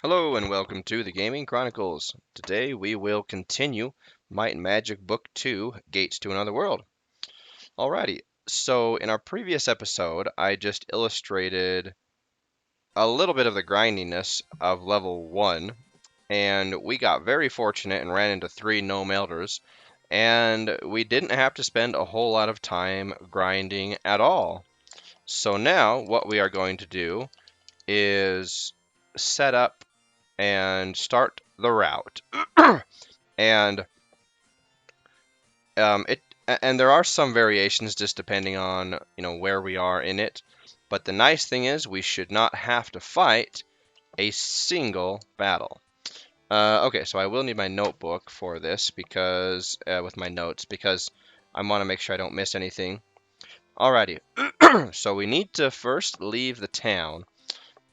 Hello and welcome to the Gaming Chronicles. Today we will continue Might and Magic Book 2, Gates to Another World. Alrighty, so in our previous episode, I just illustrated a little bit of the grindiness of level 1, and we got very fortunate and ran into 3 gnome elders, and we didn't have to spend a whole lot of time grinding at all. So now what we are going to do is set up and start the route. and it and there are some variations just depending on where we are in it. But the nice thing is we should not have to fight a single battle. Okay, so I will need my notebook for this because with my notes because I want to make sure I don't miss anything. Alrighty, so we need to first leave the town.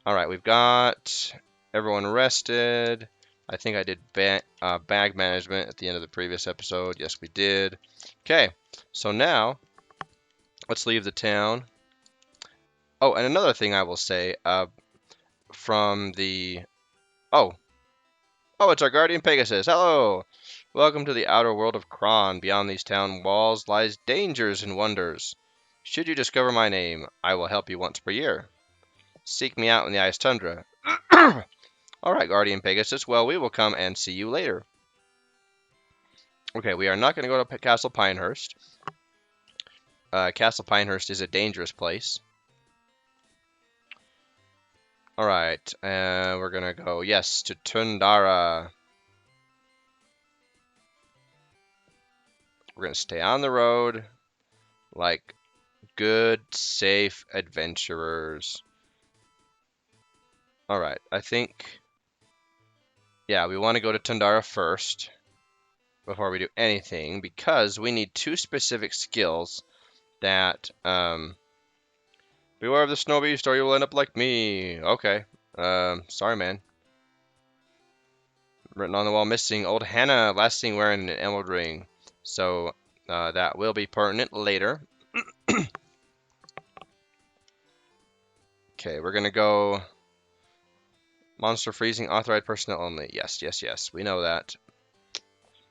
Alright, we've got everyone rested. I think I did bag management at the end of the previous episode. Yes, we did. Okay, so now let's leave the town. Oh, and another thing I will say from the... Oh, it's our guardian Pegasus. Hello! Welcome to the outer world of Kron. Beyond these town walls lies dangers and wonders. Should you discover my name, I will help you once per year. Seek me out in the ice tundra. Alright, Guardian Pegasus. Well, we will come and see you later. Okay, we are not going to go to Castle Pinehurst. Castle Pinehurst is a dangerous place. Alright, we're going to go, yes, to Tundara. We're going to stay on the road like good, safe adventurers. Alright, I think... Yeah, we want to go to Tundara first before we do anything because we need 2 specific skills that... Beware of the snow beast or you will end up like me. Okay. Sorry, man. Written on the wall missing old Hannah, last seen wearing an emerald ring. So that will be pertinent later. Okay, we're gonna go monster freezing, authorized personnel only. Yes, yes, yes. We know that.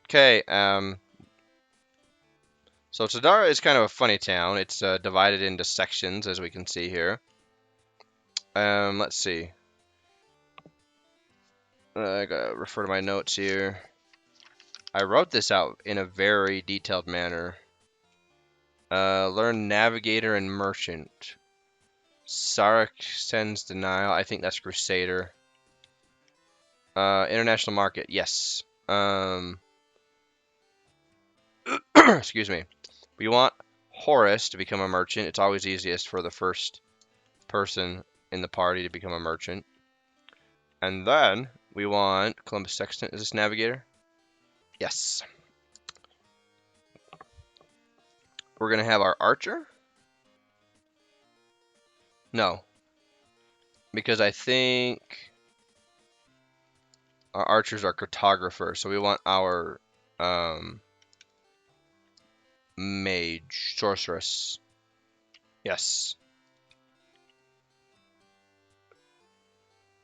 Okay, so Tadara is kind of a funny town. It's divided into sections, as we can see here. Let's see. I gotta refer to my notes here. I wrote this out in a very detailed manner. Learn Navigator and Merchant. Sarek sends Denial. I think that's Crusader. International Market. Yes. Excuse me. We want Horace to become a merchant. It's always easiest for the first person in the party to become a merchant. And then we want Columbus Sextant. Is this Navigator? Yes. We're going to have our Archer? No. Because I think our archers are cartographers, so we want our mage, sorceress. Yes.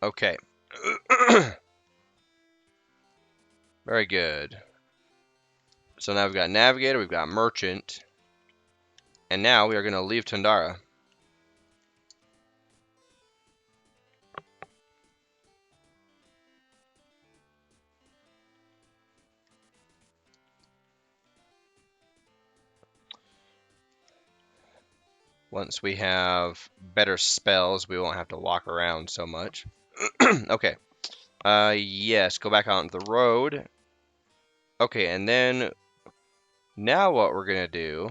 Okay. Very good. So now we've got Navigator, we've got Merchant, and now we are going to leave Tundara. Once we have better spells, we won't have to walk around so much. Okay. Yes, go back out on the road. Okay, and then now what we're going to do...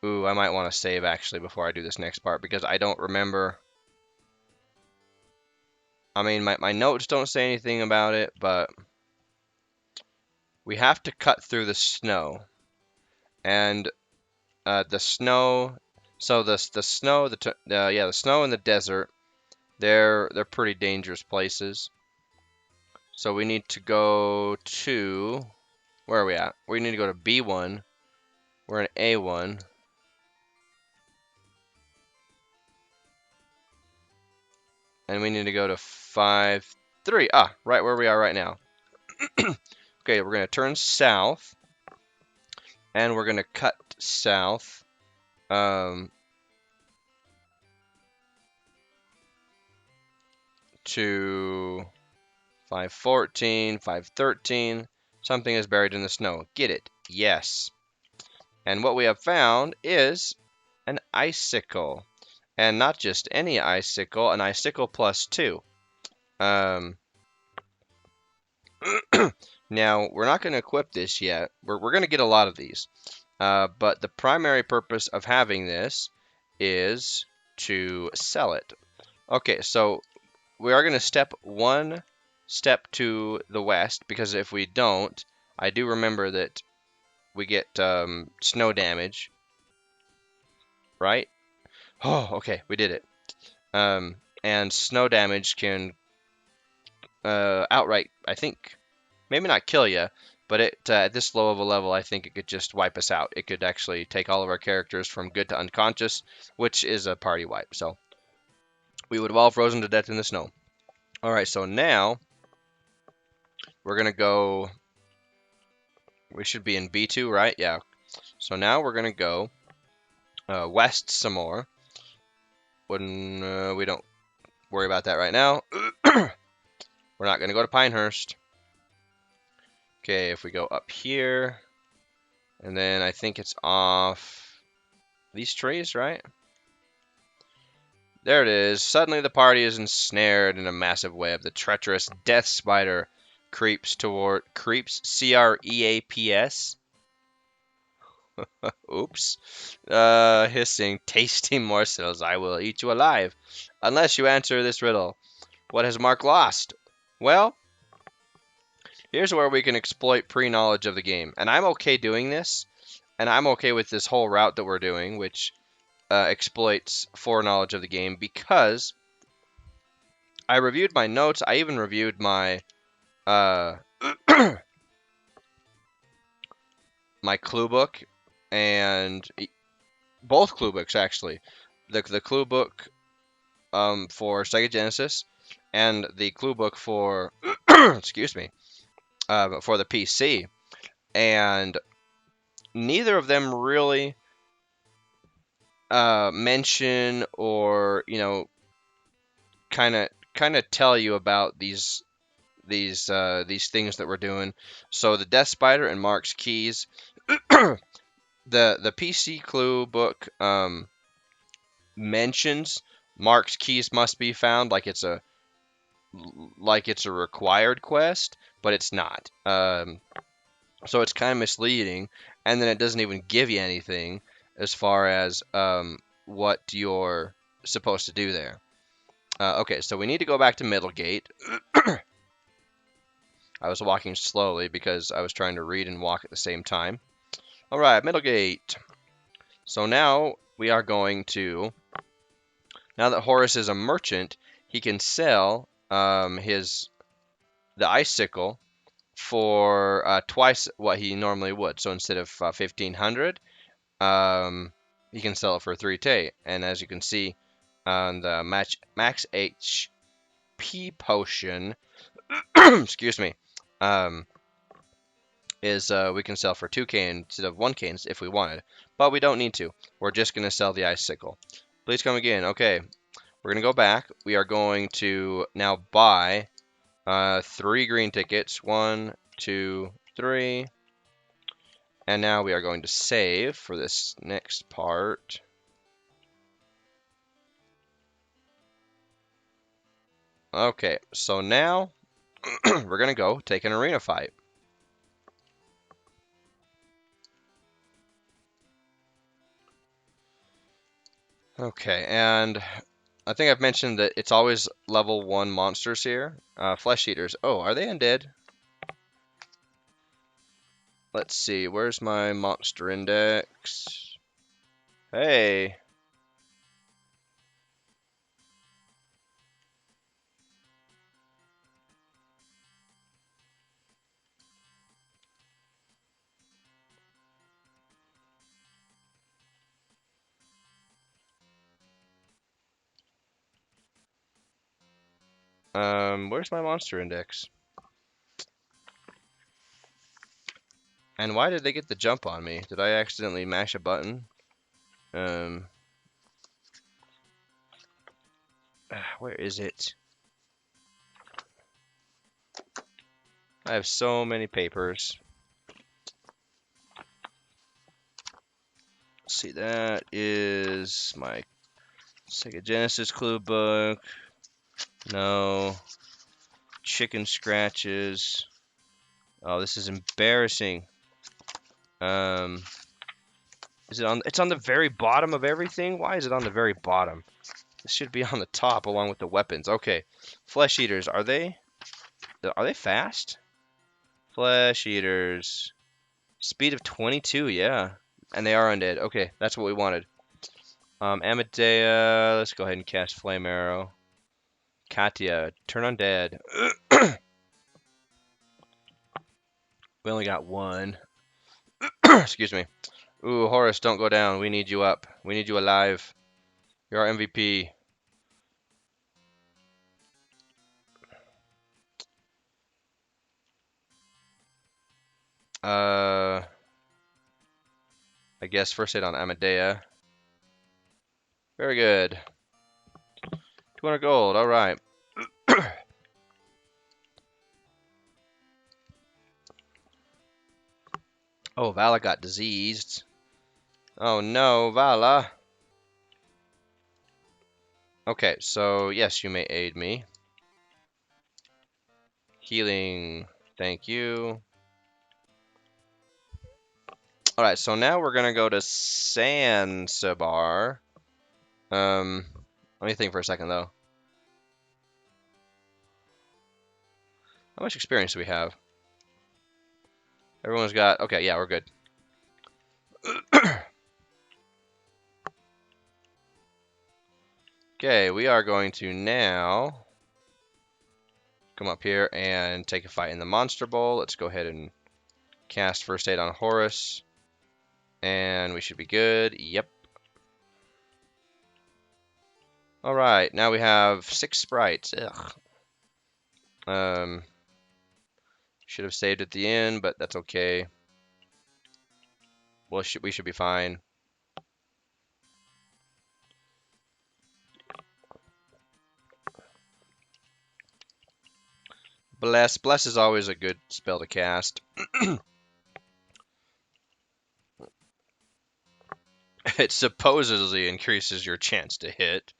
Ooh, I might want to save actually before I do this next part because I don't remember. I mean, my notes don't say anything about it, but we have to cut through the snow. And the snow, so the snow, the snow and the desert, they're pretty dangerous places. So we need to go to, where are we at? We need to go to B1. We're in A1. And we need to go to 5 3. Ah, right where we are right now. Okay, we're going to turn south, and we're going to cut south. To 514, 513. Something is buried in the snow. Get it? Yes. And what we have found is an icicle. And not just any icicle, an icicle plus 2. Um, now, we're not going to equip this yet. We're going to get a lot of these. But the primary purpose of having this is to sell it. Okay, so we are going to step one step to the west, because if we don't, I do remember that we get snow damage, right? Oh, okay, we did it. And snow damage can outright, I think, maybe not kill you, but at this low of a level, I think it could just wipe us out. It could actually take all of our characters from good to unconscious, which is a party wipe. So we would have all frozen to death in the snow. All right, so now we're gonna go. We should be in B2, right? Yeah. So now we're gonna go west some more. When we don't worry about that right now. We're not gonna go to Pinehurst. Okay, if we go up here, and then I think it's off these trees, right? There it is. Suddenly the party is ensnared in a massive web. The treacherous death spider creeps, creeps, oops, hissing, tasty morsels. I will eat you alive, unless you answer this riddle. What has Mark lost? Well, here's where we can exploit pre-knowledge of the game. And I'm okay doing this, and I'm okay with this whole route that we're doing, which exploits foreknowledge of the game, because I reviewed my notes. I even reviewed my uh, my clue book, and both clue books actually. The clue book for Sega Genesis and the clue book for excuse me for the PC, and neither of them really mention or kind of tell you about these things that we're doing. So the Death Spider and Mark's keys, the PC clue book mentions Mark's keys must be found like it's a required quest, but it's not. So it's kind of misleading, and then it doesn't even give you anything as far as what you're supposed to do there. Okay, so we need to go back to Middlegate. I was walking slowly because I was trying to read and walk at the same time. All right, Middlegate. So now we are going to. Now that Horace is a merchant, he can sell the icicle for twice what he normally would. So instead of 1,500, he can sell it for 3T. And as you can see, on the max HP potion, excuse me, um, is we can sell for 2K instead of 1K if we wanted. But we don't need to. We're just going to sell the icicle. Please come again. Okay, we're going to go back. We are going to now buy 3 green tickets. 1, 2, 3. And now we are going to save for this next part. Okay, so now we're going to go take an arena fight. Okay, and I think I've mentioned that it's always level 1 monsters here. Flesh eaters. Oh, are they undead? Let's see, where's my monster index? Hey. Where's my monster index? And why did they get the jump on me? Did I accidentally mash a button? Um, where is it? I have so many papers. Let's see, that is my Sega Genesis clue book. No. Chicken scratches. Oh, this is embarrassing. Um, is it on? It's on the very bottom of everything. Why is it on the very bottom? This should be on the top along with the weapons. Okay, flesh eaters. Are they? Are they fast? Flesh eaters. Speed of 22. Yeah, and they are undead. Okay, that's what we wanted. Amadea. Let's go ahead and cast flame arrow. Katya, turn undead. We only got one. Excuse me. Ooh, Horace, don't go down. We need you up. We need you alive. You're our MVP. I guess first hit on Amadea. Very good. 200 gold. All right. Oh, Vala got diseased. Oh no, Vala. Okay, so yes, you may aid me. Healing. Thank you. All right, so now we're gonna go to Sansabar. Let me think for a second though. How much experience do we have? Everyone's got. Okay, yeah, we're good. Okay, we are going to now come up here and take a fight in the Monster Bowl. Let's go ahead and cast First Aid on Horus. And we should be good. Yep. Alright, now we have 6 sprites. Ugh. Should have saved at the end, but that's okay. Well, we should be fine. Bless. Bless is always a good spell to cast. It supposedly increases your chance to hit.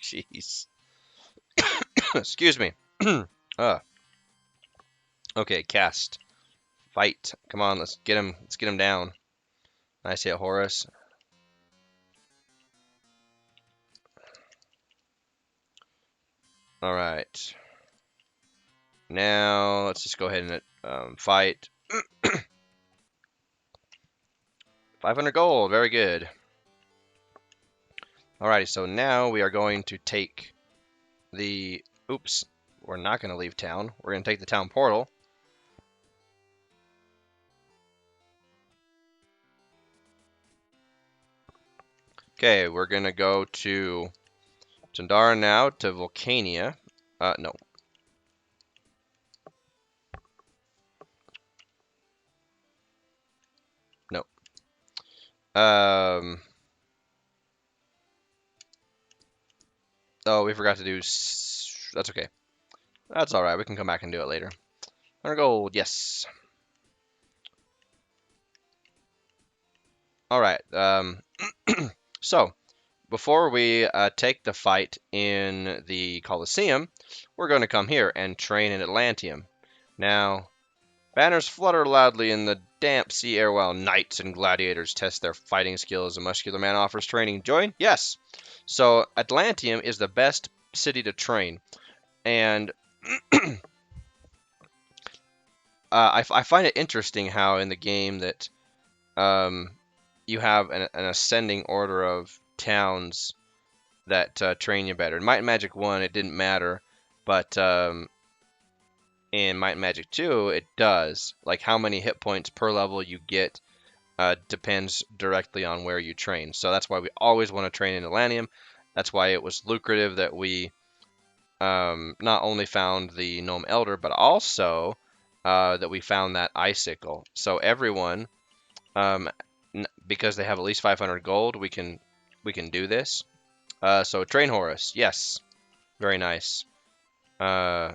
Jeez. Excuse me. Okay, cast. Fight. Come on, let's get him. Let's get him down. Nice hit, Horus. All right. Now let's just go ahead and fight. 500 gold. Very good. Alrighty, so now we are going to take the... Oops. We're not going to leave town. We're going to take the town portal. Okay, we're going to go to Tandara now, to Volcania. No. No. Oh, we forgot to do... That's okay. That's alright, we can come back and do it later. 100 gold, yes. Alright, so... Before we take the fight in the Colosseum, we're going to come here and train in Atlantium. Now, banners flutter loudly in the damp sea air while knights and gladiators test their fighting skills. A muscular man offers training. Join? Yes. So, Atlantium is the best city to train. And I find it interesting how in the game that you have an ascending order of towns that train you better. In Might and Magic 1, it didn't matter, but in Might and Magic 2, it does. Like, how many hit points per level you get depends directly on where you train. So that's why we always want to train in Atlantium. That's why it was lucrative that we not only found the gnome elder, but also that we found that icicle. So everyone, um, because they have at least 500 gold, we can do this. So train Horus, yes, very nice. Uh,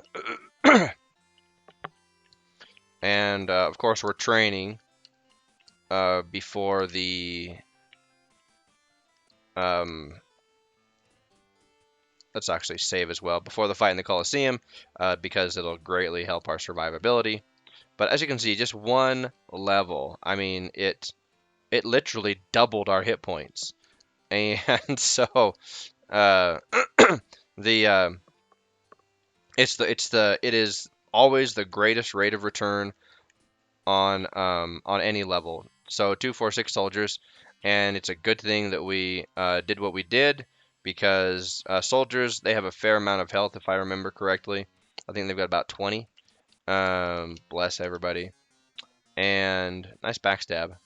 and of course we're training before the um, let's actually save as well before the fight in the Colosseum because it'll greatly help our survivability. But as you can see, just one level, I mean, it literally doubled our hit points. And so uh, the it is always the greatest rate of return on any level. So 246 soldiers, and it's a good thing that we did what we did because soldiers, they have a fair amount of health if I remember correctly. I think they've got about 20. Bless everybody. And nice backstab.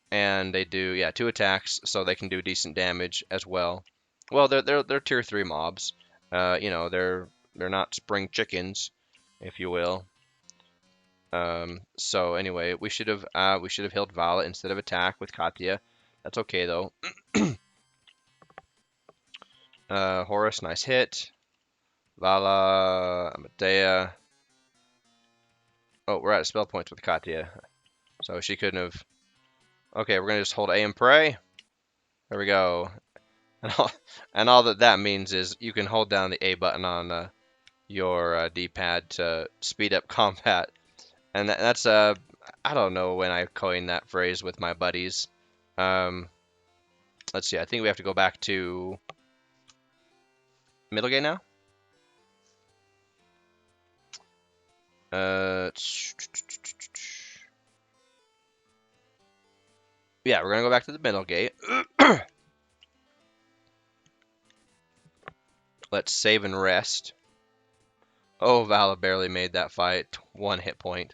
And they do, yeah, 2 attacks, so they can do decent damage as well. Well, they're tier 3 mobs. They're not spring chickens, if you will. So anyway, we should have healed Vala instead of attack with Katya. That's okay though. Horus, nice hit. Vala, Amadea. Oh, we're at spell points with Katya, so she couldn't have. Okay, we're gonna just hold A and pray. There we go. And all that means is you can hold down the A button on your D-pad to speed up combat. And that's I don't know when I coined that phrase with my buddies. Um, let's see. I think we have to go back to Middlegate now. Uh, yeah, we're gonna go back to the Middlegate. Let's save and rest. Oh, Vala barely made that fight. 1 hit point.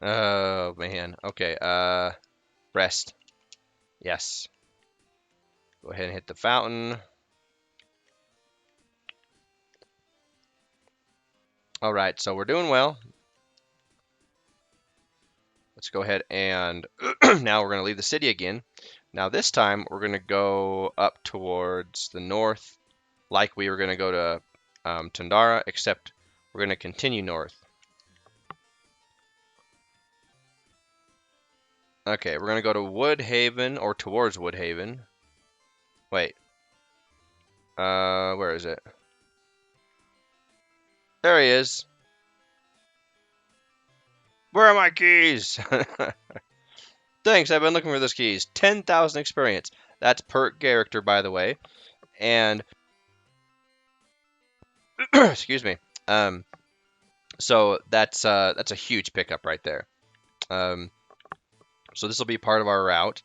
Oh man. Okay. Rest. Yes. Go ahead and hit the fountain. All right. So we're doing well. Let's go ahead and now we're gonna leave the city again. Now this time we're gonna go up towards the north, like we were gonna go to Tundara, except we're gonna continue north. Okay, we're gonna go to Woodhaven or towards Woodhaven. Wait, where is it? There he is. Where are my keys? Thanks, I've been looking for those keys. 10,000 experience. That's per character, by the way. And excuse me. So that's a huge pickup right there. So this will be part of our route.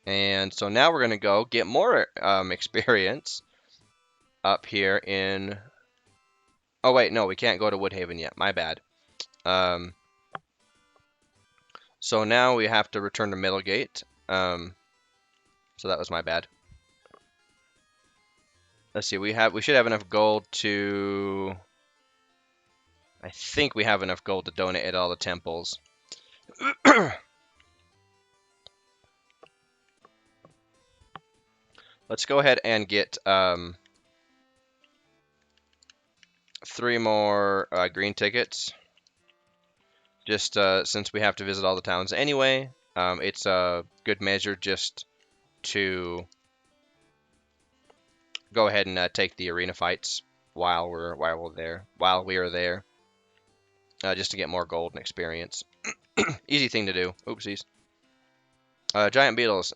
And so now we're gonna go get more experience up here in. Oh wait, no, we can't go to Woodhaven yet. My bad. So now we have to return to Middlegate. So that was my bad. Let's see. We should have enough gold to. I think we have enough gold to donate at all the temples. Let's go ahead and get 3 more green tickets. Just since we have to visit all the towns anyway, it's a good measure just to go ahead and take the arena fights while we are there, just to get more gold and experience. Easy thing to do. Oopsies. Giant beetles.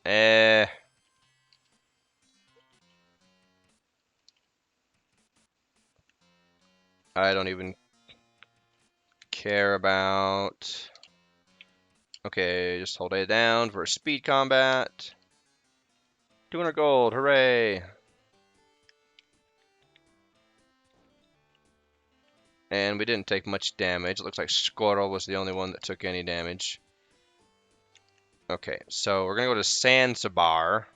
I don't even care about. Okay, just hold A down for speed combat. 200 gold, hooray! And we didn't take much damage. It looks like Squirrel was the only one that took any damage. Okay, so we're gonna go to Zanzibar.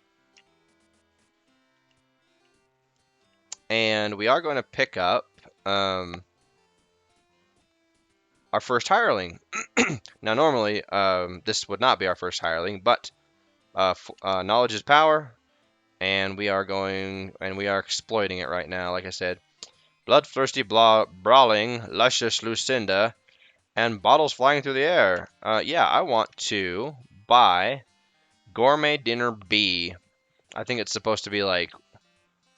And we are going to pick up our first hireling. Now, normally, this would not be our first hireling, but knowledge is power, and we are exploiting it right now. Like I said, bloodthirsty brawling, luscious Lucinda, and bottles flying through the air. Yeah, I want to buy gourmet dinner B. I think it's supposed to be like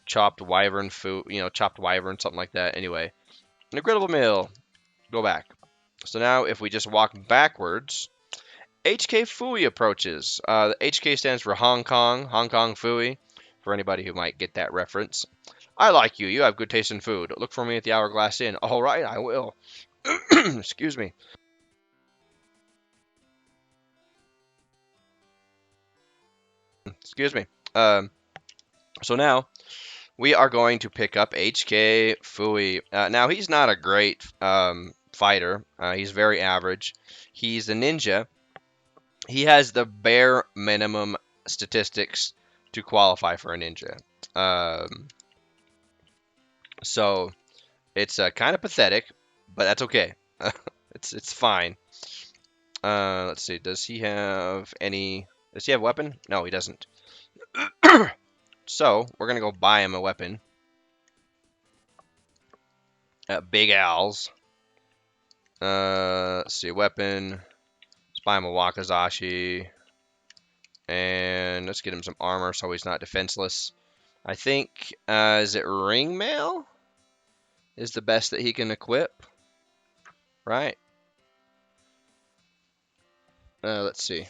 chopped wyvern food, chopped wyvern, something like that. Anyway, an incredible meal. Go back. So now, if we just walk backwards, HK Fooey approaches. The HK stands for Hong Kong, Hong Kong Fooey, for anybody who might get that reference. I like you. You have good taste in food. Look for me at the Hourglass Inn. All right, I will. Excuse me. Excuse me. Um, so now we are going to pick up HK Fooey. Now he's not a great fighter. He's very average. He's a ninja. He has the bare minimum statistics to qualify for a ninja. So it's kind of pathetic, but that's okay. It's fine. Let's see. Does he have any? Does he have a weapon? No, he doesn't. So we're gonna go buy him a weapon. Big Al's. Let's see. Weapon. Let's buy him a Wakazashi. And let's get him some armor so he's not defenseless. I think, is it ring mail? Is the best that he can equip, right? Let's see.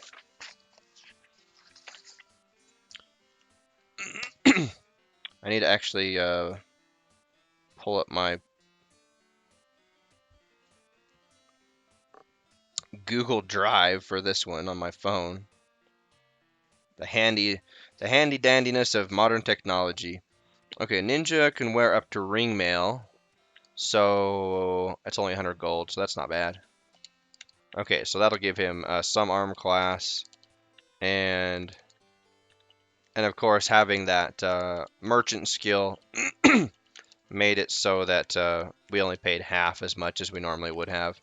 I need to actually pull up my Google Drive for this one on my phone. The handy dandiness of modern technology. Okay, ninja can wear up to ring mail, so that's only 100 gold, so that's not bad. Okay, so that'll give him some armor class, and of course having that merchant skill made it so that we only paid half as much as we normally would have.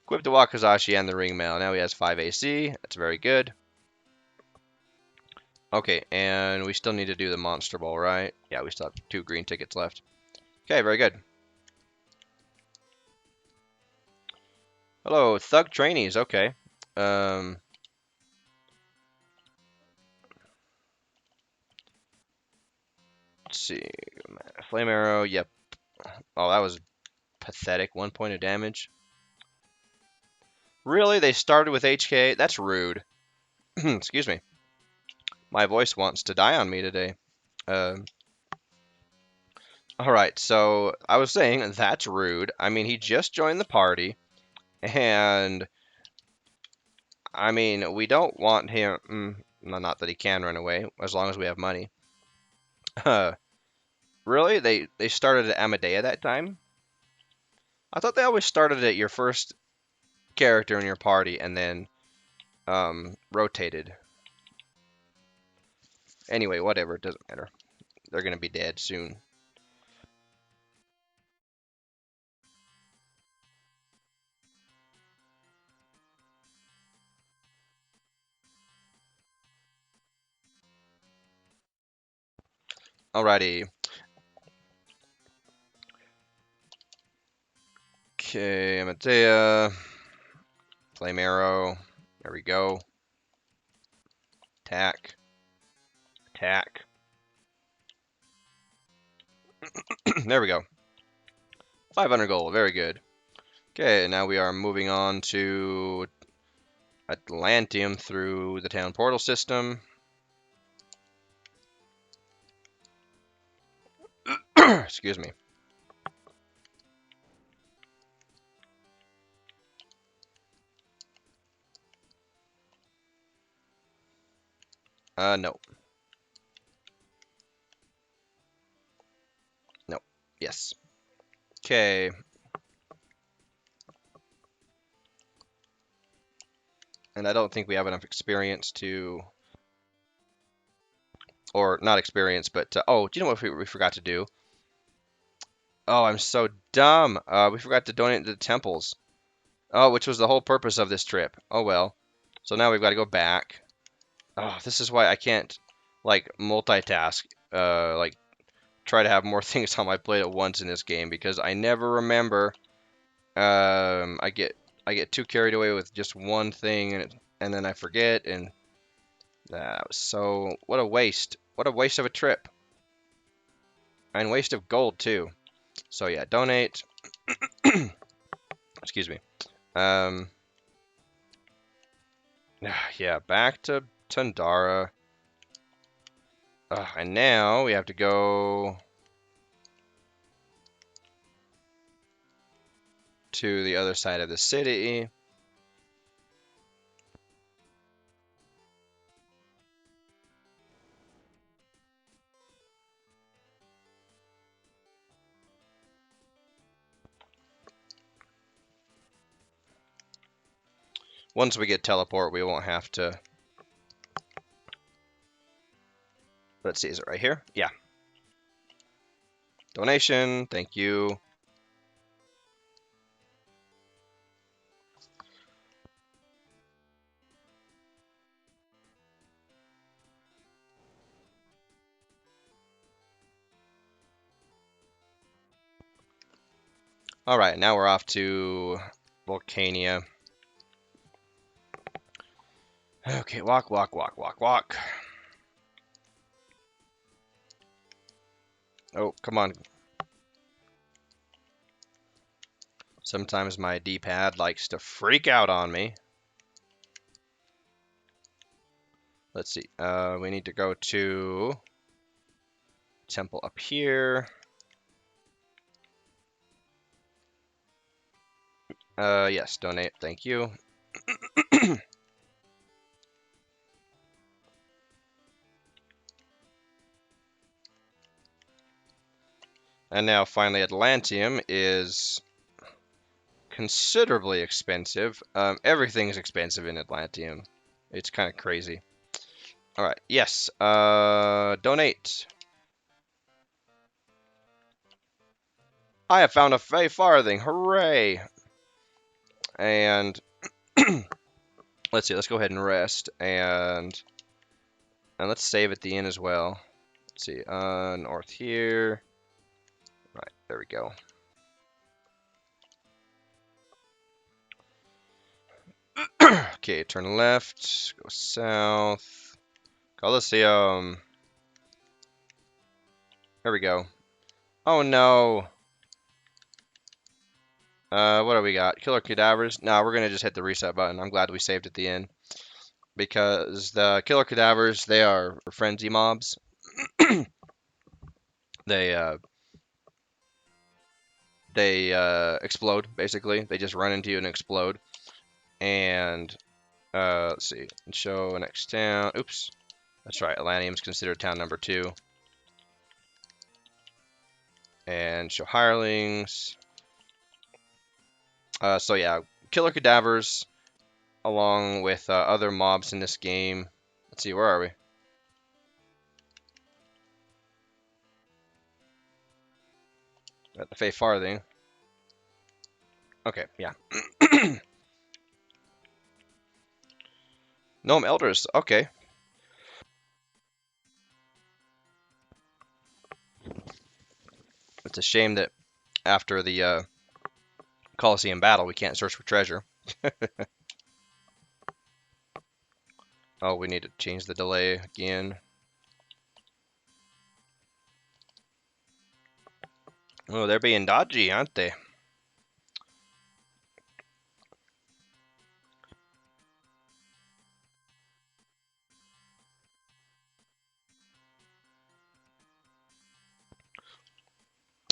Equipped the Wakazashi and the ring mail. Now he has 5 AC. That's very good. Okay, and we still need to do the Monster Ball, right? Yeah, we still have 2 green tickets left. Okay, very good. Hello, Thug Trainees. Okay. Let's see. Flame Arrow. Yep. Oh, that was pathetic. 1 point of damage. Really? They started with HK? That's rude. Excuse me. My voice wants to die on me today. Um, Alright, so I was saying that's rude. I mean, he just joined the party, and I mean, we don't want him. Not that he can run away, as long as we have money. Really? They started at Amadea that time? I thought they always started at your first character in your party and then rotated. Anyway, whatever, it doesn't matter. They're gonna be dead soon. Alrighty. Okay, Amadea. Flame Arrow. There we go. Attack. Attack. There we go. 500 gold. Very good. Okay, now we are moving on to Atlantium through the town portal system. Excuse me. No. No. Yes. Okay. And I don't think we have enough experience to, or not experience, but oh, do you know what we forgot to do? Oh, I'm so dumb. We forgot to donate to the temples. Oh, which was the whole purpose of this trip. Oh well. So now we've got to go back. Oh, this is why I can't like multitask. Like try to have more things on my plate at once in this game because I never remember. I get too carried away with just one thing and then I forget and that was so what a waste. What a waste of a trip and waste of gold too. So yeah, donate. Excuse me. Um, yeah, back to Tundara. And now we have to go to the other side of the city. Once we get teleport, we won't have to. Let's see, is it right here? Yeah. Donation, thank you. All right, now we're off to Volcania. Okay, walk, walk, walk, walk, walk. Oh, come on. Sometimes my D-pad likes to freak out on me. Let's see. We need to go to temple up here. Yes, donate. Thank you. And now finally Atlantium is considerably expensive. Everything's expensive in Atlantium. It's kind of crazy. All right. Yes. Donate. I have found a Fey farthing. Hooray! And let's see. Let's go ahead and rest and let's save at the inn as well. Let's see. North here. Right. There we go. Okay. Turn left. Go south. Coliseum. There we go. Oh no. What do we got? Killer cadavers? No, we're gonna just hit the reset button. I'm glad we saved at the end because the killer cadavers they are frenzy mobs. They uh, they explode basically. They just run into you and explode. And let's see. Show next town. Oops, that's right. Atlantium's considered town number 2. And show hirelings. So yeah, killer cadavers along with other mobs in this game. Let's see, where are we? At the Fey Farthing. Okay, yeah. Gnome Elders, okay. It's a shame that after the Colosseum battle we can't search for treasure. Oh, we need to change the delay again. Oh, they're being dodgy, aren't they?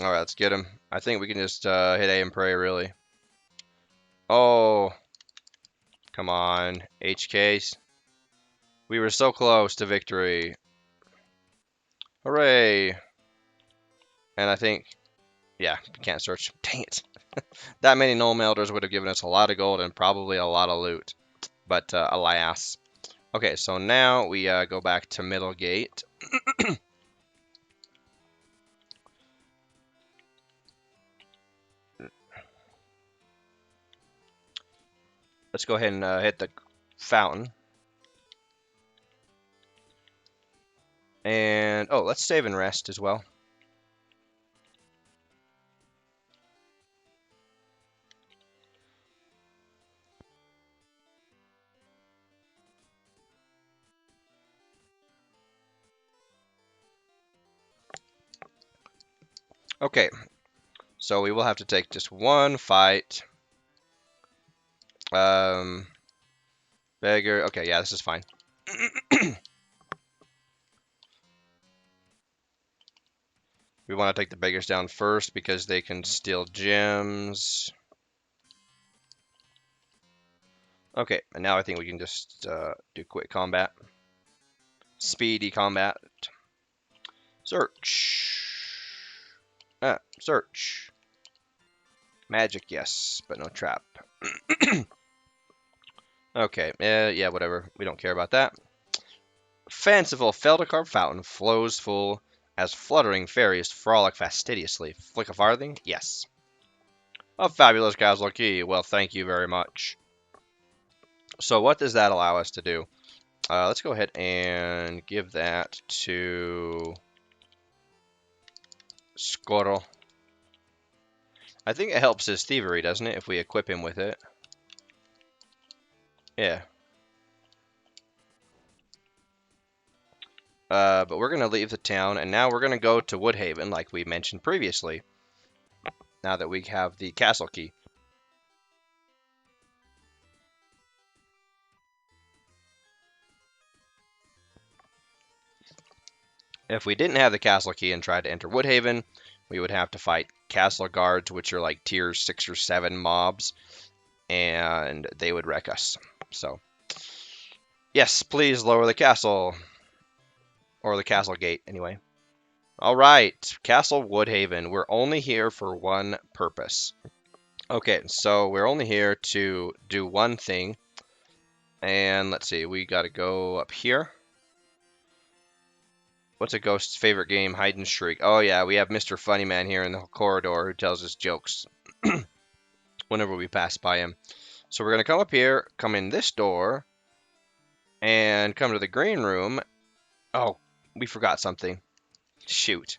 Alright, let's get him. I think we can just hit A and pray, really. Oh, come on. HKs. We were so close to victory. Hooray. And I think, yeah, we can't search. Dang it. That many gnome elders would have given us a lot of gold and probably a lot of loot. But alas. Okay, so now we go back to Middlegate. let's go ahead and hit the fountain. And, oh, let's save and rest as well. Okay, so we will have to take just one fight. Beggar. Okay, yeah, this is fine. We want to take the beggars down first because they can steal gems. Okay, and now I think we can just do quick combat. Speedy combat. Search. Search. Magic, yes, but no trap. Okay, yeah, whatever. We don't care about that. Fanciful Feldecarp fountain flows full as fluttering fairies frolic fastidiously. Flick a farthing? Yes. A fabulous castle key. Well, thank you very much. So what does that allow us to do? Let's go ahead and give that to Squirrel. I think it helps his thievery, doesn't it, if we equip him with it? Yeah. But we're going to leave the town, and now we're going to go to Woodhaven, like we mentioned previously, now that we have the castle key. If we didn't have the castle key and tried to enter Woodhaven, we would have to fight castle guards, which are like tier 6 or 7 mobs, and they would wreck us. So, yes, please lower the castle. Or the castle gate, anyway. All right, Castle Woodhaven. We're only here for one purpose. Okay, so we're only here to do one thing. And let's see, we got to go up here. What's a ghost's favorite game? Hide and shriek. Oh yeah, we have Mr. Funnyman here in the corridor who tells us jokes whenever we pass by him. So we're going to come up here, come in this door, and come to the green room. Oh, we forgot something. Shoot.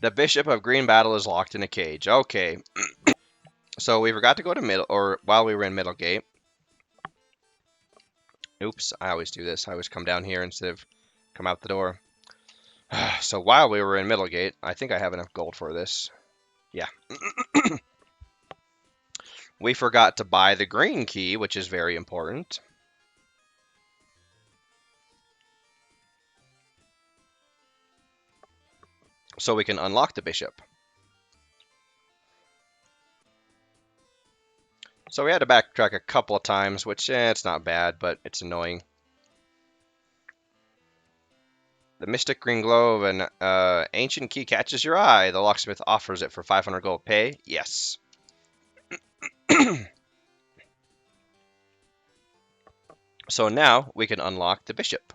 The Bishop of Green Battle is locked in a cage. Okay. So we forgot to go to middle, or while we were in Middlegate. Oops, I always do this. I always come down here instead of come out the door. So while we were in Middlegate, I think I have enough gold for this. Yeah. We forgot to buy the green key, which is very important. So we can unlock the bishop. So we had to backtrack a couple of times, which, it's not bad, but it's annoying. The Mystic Green Globe, an ancient key catches your eye. The locksmith offers it for 500 gold. Pay? Yes. So now we can unlock the bishop.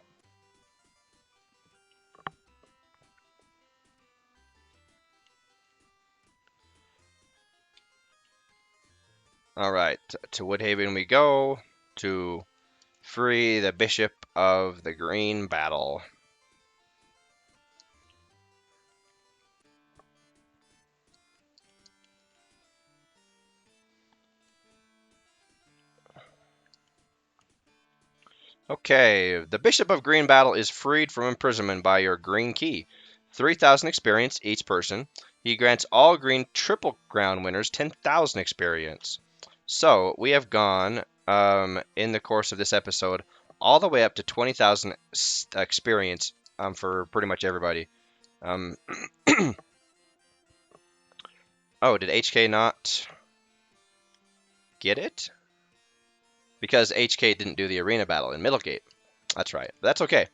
All right, to Woodhaven we go to free the Bishop of the Green Battle. Okay, the Bishop of Green Battle is freed from imprisonment by your green key. 3,000 experience each person. He grants all green triple crown winners 10,000 experience. So we have gone, in the course of this episode, all the way up to 20,000 experience for pretty much everybody. Oh, did HK not get it? Because HK didn't do the arena battle in Middlegate. That's right. That's okay.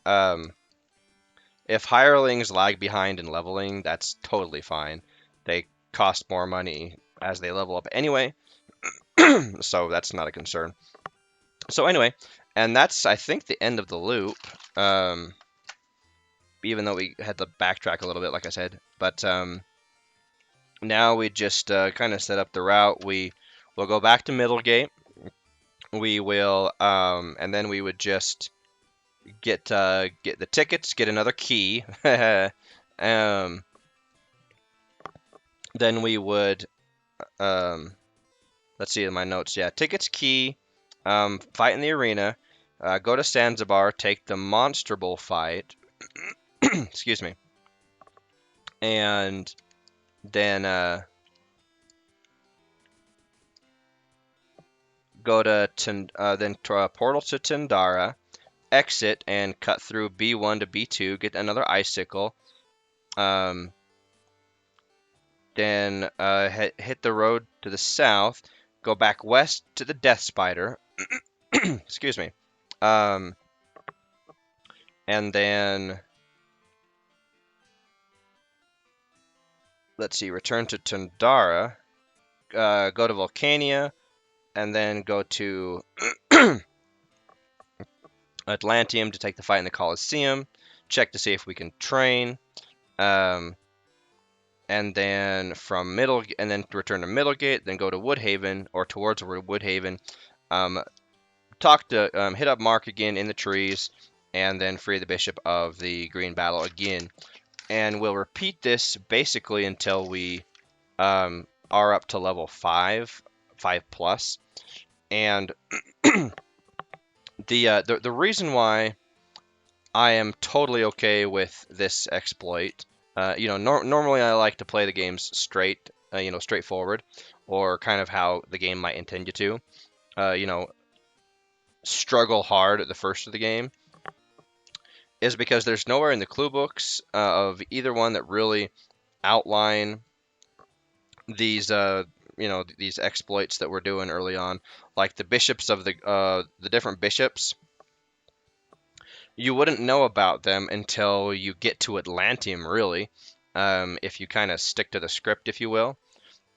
If hirelings lag behind in leveling, that's totally fine. They cost more money as they level up anyway, so that's not a concern. So anyway, and that's, I think, the end of the loop, even though we had to backtrack a little bit, like I said. But now we just kind of set up the route. We We'll go back to Middlegate. We will, and then we would just get the tickets, get another key. um, then we would, um, let's see in my notes. Yeah, tickets, key, fight in the arena, go to Zanzibar, take the Monster Bull fight. Excuse me, and then go to portal to Tandara, exit and cut through B1 to B2, get another icicle. Um, then hit the road to the south, go back west to the Death Spider. Excuse me. Um, and then let's see, return to Tundara, go to Volcania, and then go to Atlantium to take the fight in the Coliseum. Check to see if we can train. Um, and then and then return to Middlegate, then go to Woodhaven or towards Woodhaven. Um, hit up Mark again in the trees, and then free the Bishop of the Green Battle again. And we'll repeat this basically until we are up to level 5 plus. And the reason why I am totally okay with this exploit, normally I like to play the games straight, straightforward, or kind of how the game might intend you to. You know, struggle hard at the first of the game, is because there's nowhere in the clue books of either one that really outline these these exploits that we're doing early on, like the bishops of the different bishops. You wouldn't know about them until you get to Atlantium, really, if you kind of stick to the script, if you will.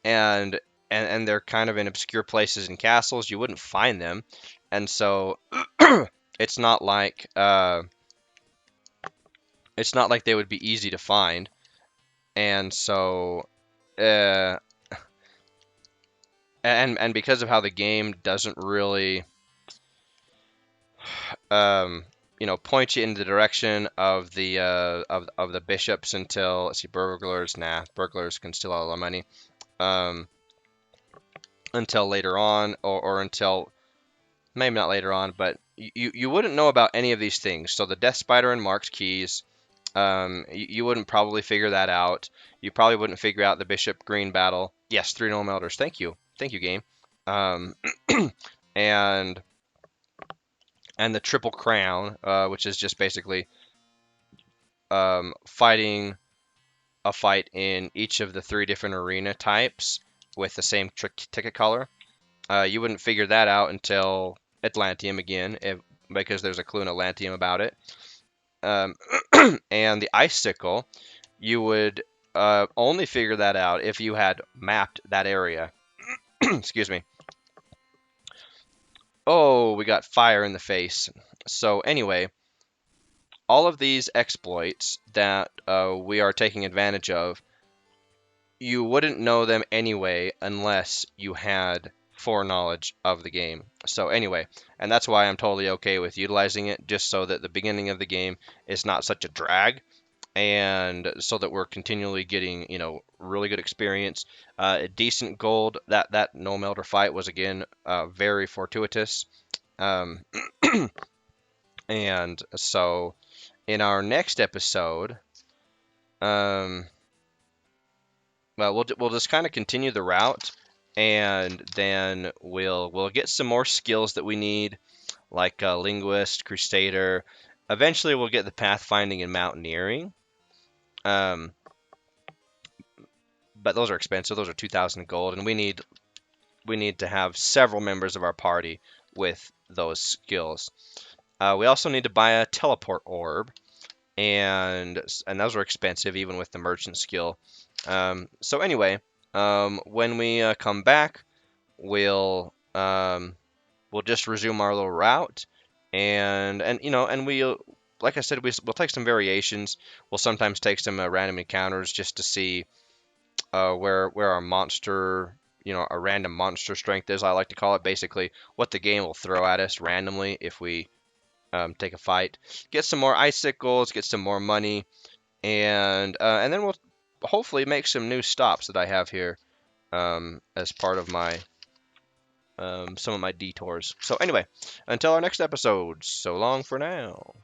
And they're kind of in obscure places and castles. You wouldn't find them, and so it's not like they would be easy to find. And so, uh, and because of how the game doesn't really, um, point you in the direction of the of the bishops until, let's see, burglars. Nah, burglars can steal all the money. Um, until later on, or until maybe not later on, but you wouldn't know about any of these things. So the Death Spider and Mark's keys, you wouldn't probably figure that out. You probably wouldn't figure out the Bishop Green battle. Yes, 3 Gnome Elders. Thank you, game. Um, and the Triple Crown, which is just basically fighting a fight in each of the 3 different arena types with the same ticket color. You wouldn't figure that out until Atlantium again, because there's a clue in Atlantium about it. Um, and the icicle, you would only figure that out if you had mapped that area. Excuse me. Oh, we got fire in the face. So anyway, all of these exploits that we are taking advantage of, you wouldn't know them anyway unless you had foreknowledge of the game. So anyway, and that's why I'm totally okay with utilizing it, just so that the beginning of the game is not such a drag, and so that we're continually getting, really good experience, decent gold. That Gnome Elder fight was again very fortuitous, um, and so in our next episode, um, well, we'll just kind of continue the route, and then we'll get some more skills that we need, like linguist, crusader. Eventually, we'll get the pathfinding and mountaineering. Um, but those are expensive. Those are 2,000 gold, and we need to have several members of our party with those skills. We also need to buy a teleport orb, and those are expensive even with the merchant skill. So anyway, when we come back, we'll just resume our little route, and we'll, like I said, we'll take some variations. We'll sometimes take some random encounters just to see where our monster a random monster strength is, I like to call it. Basically, what the game will throw at us randomly if we take a fight. Get some more icicles, get some more money, and then we'll hopefully make some new stops that I have here as part of my some of my detours. So anyway, until our next episode, so long for now.